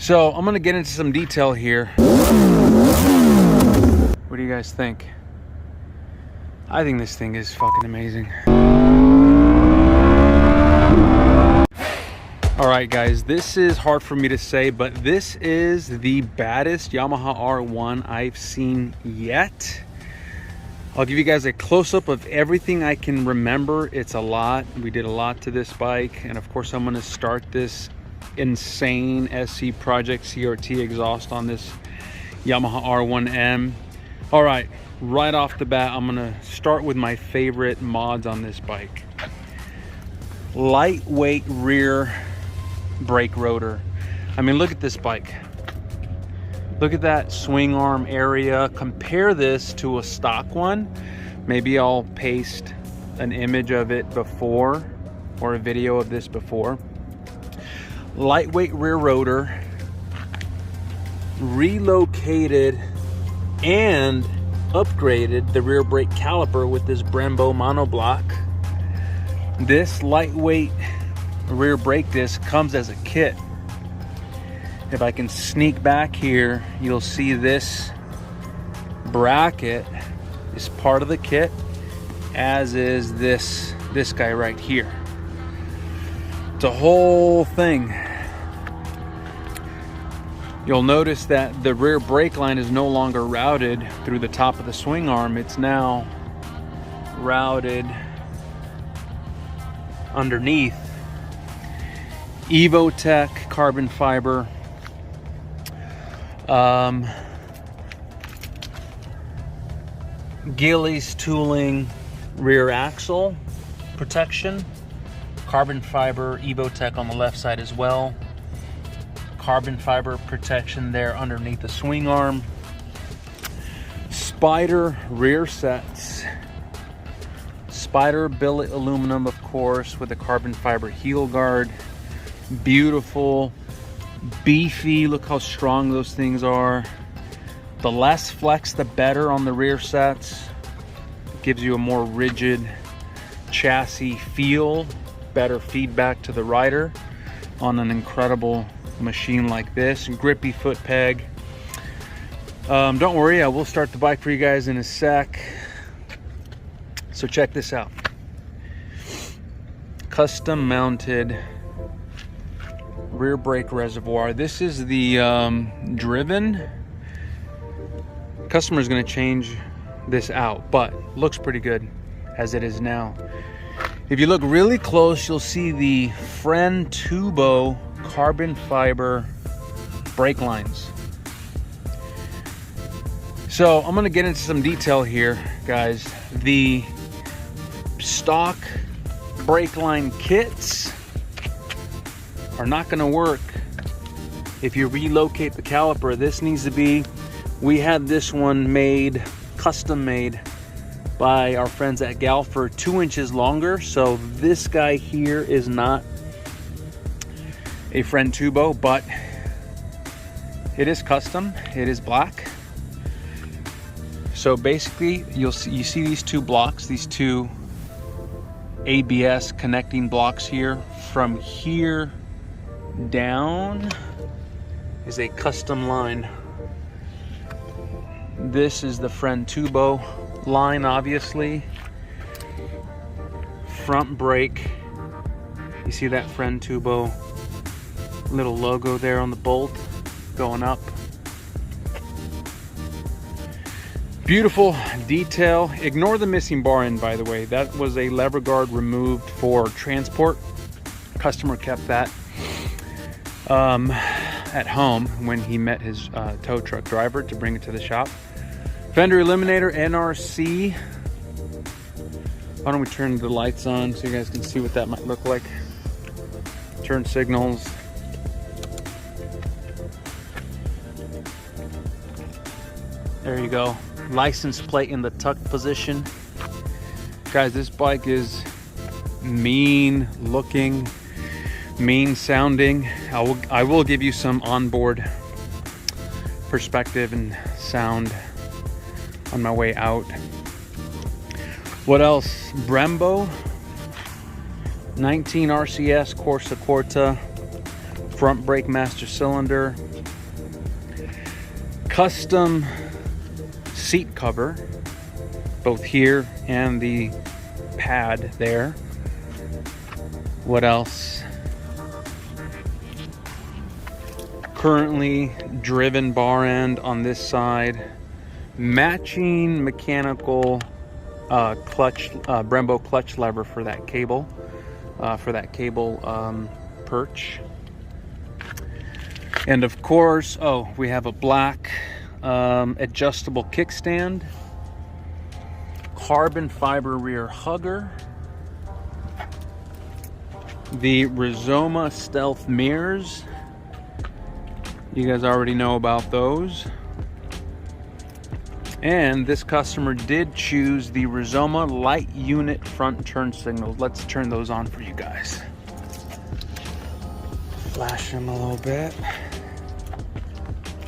So I'm gonna get into some detail here. What do you guys think? I think this thing is fucking amazing. All right, guys, this is hard for me to say, but this is the baddest Yamaha R1 I've seen yet. I'll give you guys a close-up of everything I can remember. It's a lot. We did a lot to this bike, and of course I'm going to start this insane SC Project CRT exhaust on this Yamaha R1M. All right, right off the bat, I'm going to start with my favorite mods on this bike. Lightweight rear brake rotor. I mean, look at this bike. Look at that swing arm area. Compare this to a stock one. Maybe I'll paste an image of it before, or a video of this before. Lightweight rear rotor, relocated and upgraded the rear brake caliper with this Brembo monoblock. This lightweight rear brake disc comes as a kit. If I can sneak back here, you'll see this bracket is part of the kit, as is this guy right here. It's a whole thing. You'll notice that the rear brake line is no longer routed through the top of the swing arm. It's now routed underneath. Evotech carbon fiber. Gilles tooling rear axle protection. Carbon fiber Evotech on the left side as well. Carbon fiber protection there underneath the swing arm. Spider rear sets. Spider billet aluminum, of course, with a carbon fiber heel guard. Beautiful, beefy. Look how strong those things are. The less flex, the better on the rear sets. It gives you a more rigid chassis feel, better feedback to the rider on an incredible machine like this. Grippy foot peg. Don't worry, I will start the bike for you guys in a sec. So check this out. Custom mounted rear brake reservoir. This is the driven. Customer's going to change this out, but looks pretty good as it is now. If you look really close, you'll see the Fren Tubo carbon fiber brake lines. So I'm going to get into some detail here, guys. The stock brake line kits are not going to work if you relocate the caliper. This needs to be, we had this one made, custom made by our friends at Galfer, 2 inches longer. So this guy here is not a Fren Tubo, but it is custom. It is black. So basically you see these two blocks, these two ABS connecting blocks here. From here down is a custom line. This is the Fren Tubo line, obviously. Front brake, you see that Fren Tubo little logo there on the bolt going up. Beautiful detail. Ignore the missing bar end, by the way. That was a lever guard removed for transport. Customer kept that at home when he met his tow truck driver to bring it to the shop. Fender Eliminator NRC. Why don't we turn the lights on so you guys can see what that might look like. Turn signals. There you go. License plate in the tuck position. Guys, this bike is mean looking, mean sounding. I will give you some onboard perspective and sound on my way out. What else? Brembo 19 RCS Corsa Corta front brake master cylinder, custom seat cover, both here and the pad there. What else? Currently driven bar end on this side, matching mechanical clutch, Brembo clutch lever for that cable, perch. And of course, oh, we have a black adjustable kickstand, carbon fiber rear hugger, the Rizoma stealth mirrors. You guys already know about those. And this customer did choose the Rizoma light unit front turn signals. Let's turn those on for you guys. Flash them a little bit.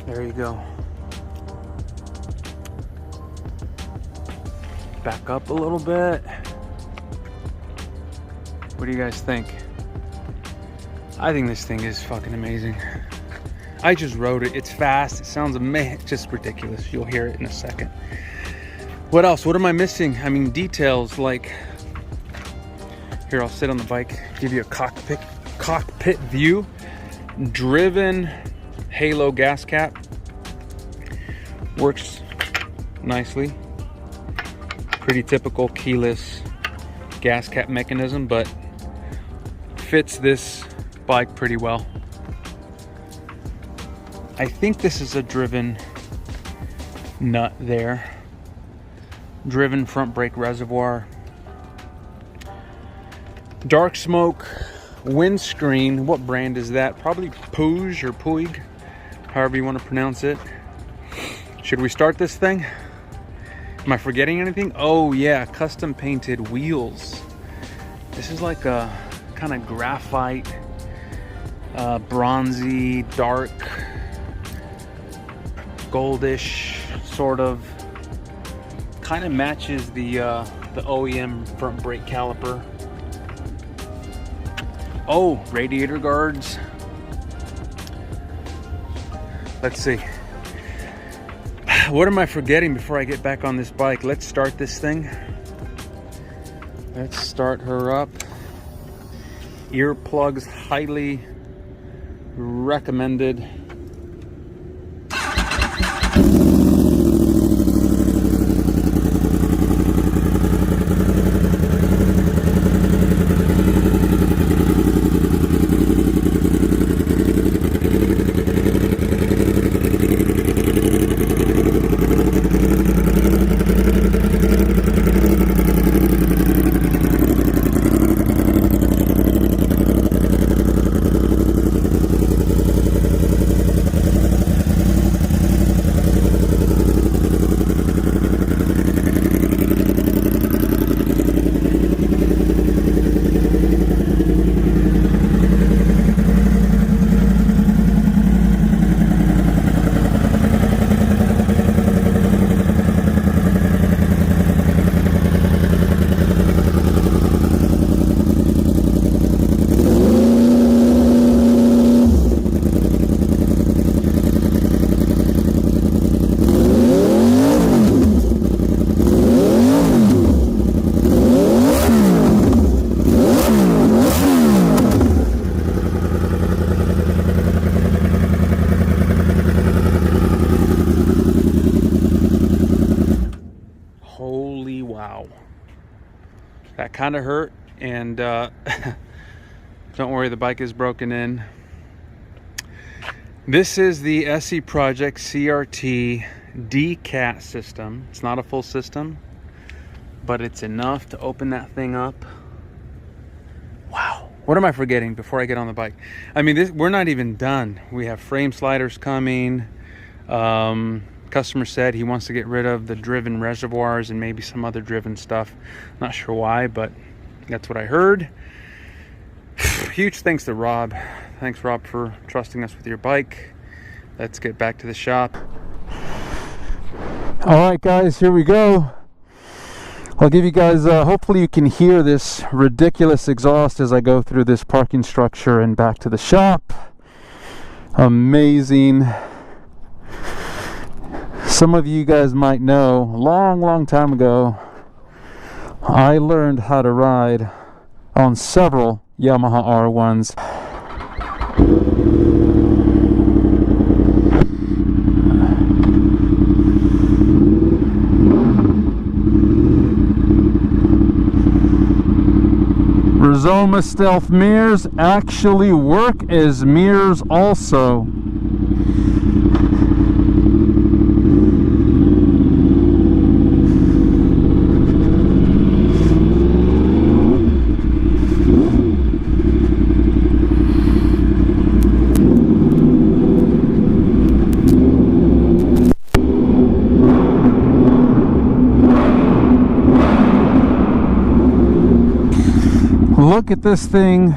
There you go. Back up a little bit. What do you guys think? I think this thing is fucking amazing. I just rode it. It's fast. It sounds amazing. Just ridiculous. You'll hear it in a second. What else? What am I missing? I mean, details like... Here, I'll sit on the bike, give you a cockpit view. Driven halo gas cap. Works nicely. Pretty typical keyless gas cap mechanism, but fits this bike pretty well. I think this is a driven nut there. Driven front brake reservoir. Dark smoke windscreen. What brand is that? Probably Puig or Puig, however you want to pronounce it. Should we start this thing? Am I forgetting anything? Oh yeah, custom painted wheels. This is like a kind of graphite, bronzy, dark, goldish sort of. Kind of matches the OEM front brake caliper. Oh, radiator guards. Let's see. What am I forgetting before I get back on this bike? Let's start this thing. Let's start her up. Earplugs highly recommended. That kind of hurt, and don't worry, the bike is broken in. This is the SE Project CRT Decat system. It's not a full system, but it's enough to open that thing up. Wow. What am I forgetting before I get on the bike? I mean, we're not even done. We have frame sliders coming. Customer said he wants to get rid of the driven reservoirs and maybe some other driven stuff. Not sure why, but that's what I heard. Huge thanks to Rob. Thanks, Rob, for trusting us with your bike. Let's get back to the shop. All right, guys, here we go. I'll give you guys, hopefully you can hear this ridiculous exhaust as I go through this parking structure and back to the shop. Amazing. Some of you guys might know, long time ago, I learned how to ride on several Yamaha R1s. Rizoma stealth mirrors actually work as mirrors also. Look at this thing.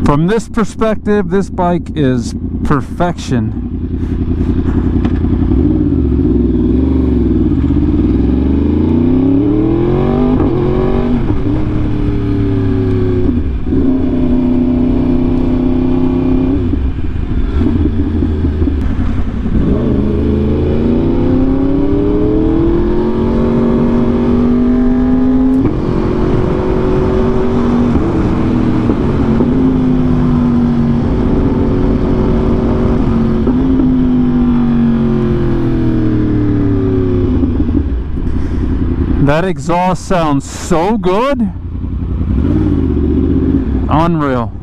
From this perspective, this bike is perfection. That exhaust sounds so good. Unreal.